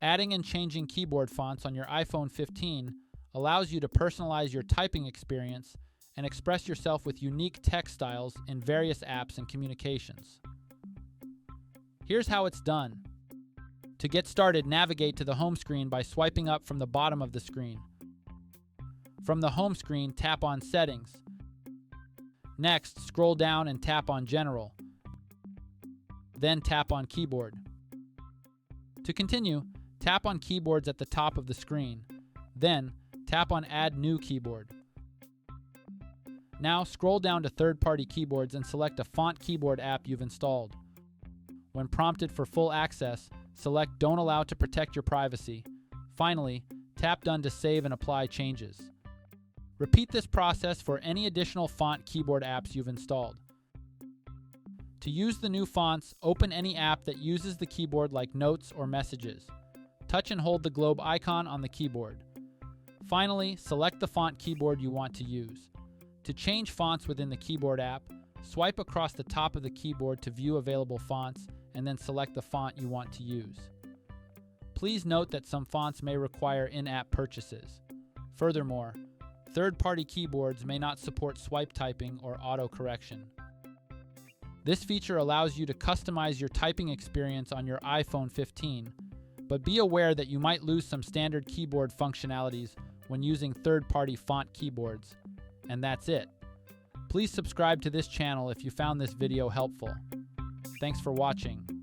Adding and changing keyboard fonts on your iPhone 15 allows you to personalize your typing experience and express yourself with unique text styles in various apps and communications. Here's how it's done. To get started, navigate to the home screen by swiping up from the bottom of the screen. From the home screen, tap on Settings. Next, scroll down and tap on General. Then tap on Keyboard. To continue, tap on Keyboards at the top of the screen. Then, tap on Add New Keyboard. Now, scroll down to third-party keyboards and select a font keyboard app you've installed. When prompted for full access, select Don't Allow to protect your privacy. Finally, tap Done to save and apply changes. Repeat this process for any additional font keyboard apps you've installed. To use the new fonts, open any app that uses the keyboard like Notes or Messages. Touch and hold the globe icon on the keyboard. Finally, select the font keyboard you want to use. To change fonts within the keyboard app, swipe across the top of the keyboard to view available fonts and then select the font you want to use. Please note that some fonts may require in-app purchases. Furthermore, third-party keyboards may not support swipe typing or auto-correction. This feature allows you to customize your typing experience on your iPhone 15, but be aware that you might lose some standard keyboard functionalities when using third-party font keyboards. And that's it. Please subscribe to this channel if you found this video helpful. Thanks for watching.